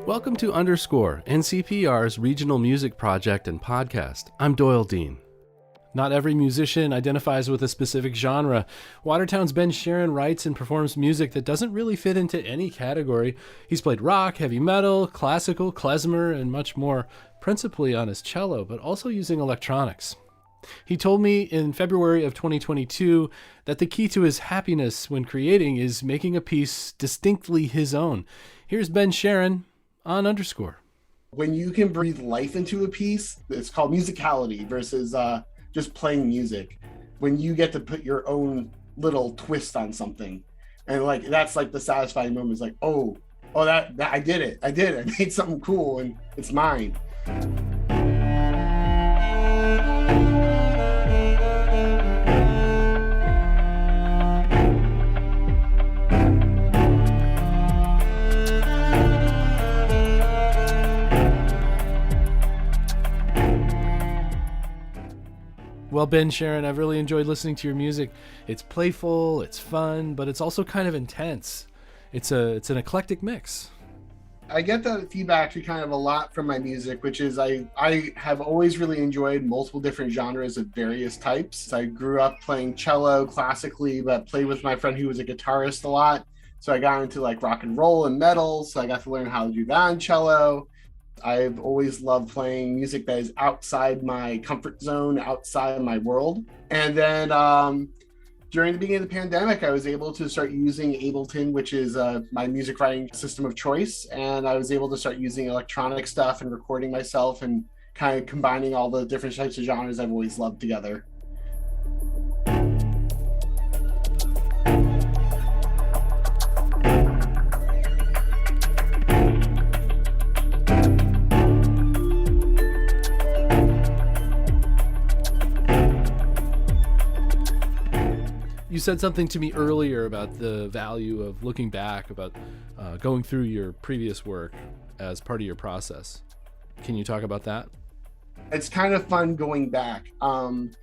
Welcome to Underscore, NCPR's regional music project and podcast. I'm Doyle Dean. Not every musician identifies with a specific genre. Watertown's Ben Sharrin writes and performs music that doesn't really fit into any category. He's played rock, heavy metal, classical, klezmer, and much more, principally on his cello, but also using electronics. He told me in February of 2022 that the key to his happiness when creating is making a piece distinctly his own. Here's Ben Sharrin on Underscore. When you can breathe life into a piece, it's called musicality versus just playing music. When you get to put your own little twist on something, and like that's like the satisfying moment. It's like, oh, that I did it. I made something cool, and it's mine. Well, Ben Sharrin, I've really enjoyed listening to your music. It's playful, it's fun, but it's also kind of intense. It's an eclectic mix. I get that feedback actually kind of a lot from my music, which is I have always really enjoyed multiple different genres of various types. I grew up playing cello classically, but played with my friend who was a guitarist a lot. So I got into like rock and roll and metal. So I got to learn how to do that on cello. I've always loved playing music that is outside my comfort zone, outside my world. And then during the beginning of the pandemic, I was able to start using Ableton, which is my music writing system of choice. And I was able to start using electronic stuff and recording myself and kind of combining all the different types of genres I've always loved together. You said something to me earlier about the value of looking back, about going through your previous work as part of your process. Can you talk about that? It's kind of fun going back.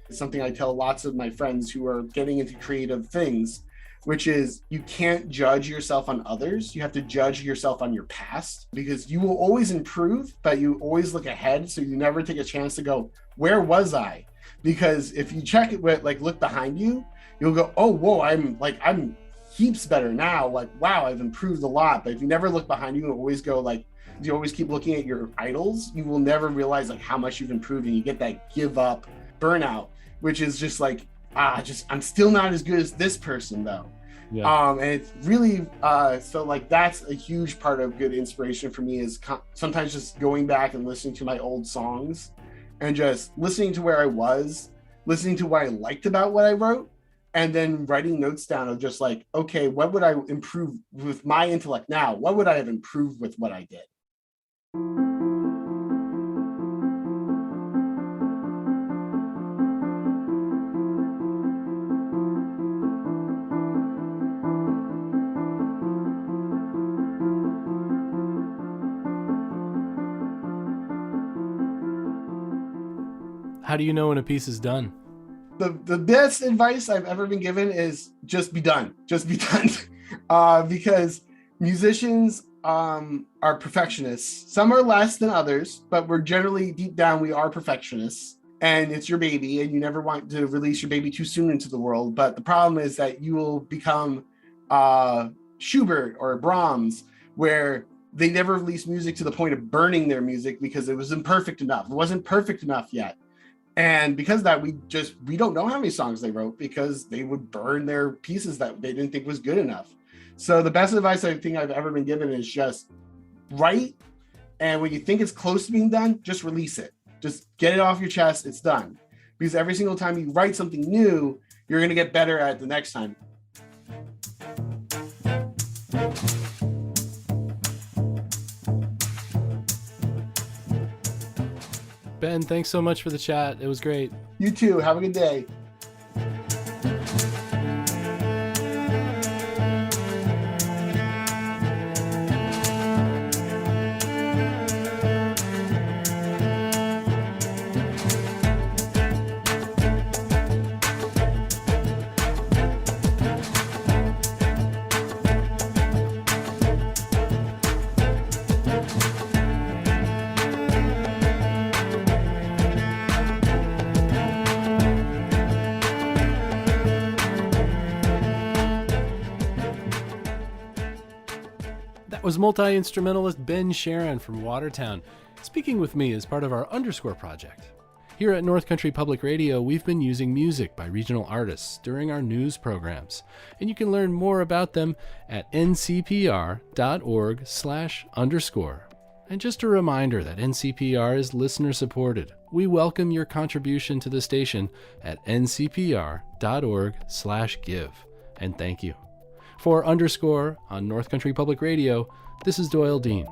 It's something I tell lots of my friends who are getting into creative things, which is you can't judge yourself on others. You have to judge yourself on your past, because you will always improve, but you always look ahead. So you never take a chance to go, where was I? Because if you check it with look behind you, you'll go, oh, whoa, I'm heaps better now. Like, wow, I've improved a lot. But if you never look behind you and always go you always keep looking at your idols, you will never realize how much you've improved, and you get that give up burnout, which is just I'm still not as good as this person though. Yeah. And it's really, so that's a huge part of good inspiration for me is sometimes just going back and listening to my old songs and just listening to where I was, listening to what I liked about what I wrote, and then writing notes down of just okay, what would I improve with my intellect now? What would I have improved with what I did? How do you know when a piece is done? The best advice I've ever been given is just be done. Just be done. Because musicians are perfectionists. Some are less than others, but we're generally deep down, we are perfectionists. And it's your baby, and you never want to release your baby too soon into the world. But the problem is that you will become Schubert or Brahms, where they never release music to the point of burning their music because it was imperfect enough. It wasn't perfect enough yet. And because of that, we don't know how many songs they wrote because they would burn their pieces that they didn't think was good enough. So the best advice I think I've ever been given is just write. And when you think it's close to being done, just release it. Just get it off your chest. It's done. Because every single time you write something new, you're going to get better at it the next time. Ben, thanks so much for the chat. It was great. You too. Have a good day. That was multi-instrumentalist Ben Sharrin from Watertown, speaking with me as part of our Underscore project. Here at North Country Public Radio, we've been using music by regional artists during our news programs, and you can learn more about them at ncpr.org/underscore. And just a reminder that NCPR is listener-supported. We welcome your contribution to the station at ncpr.org/give. And thank you. For Underscore on North Country Public Radio, this is Doyle Dean.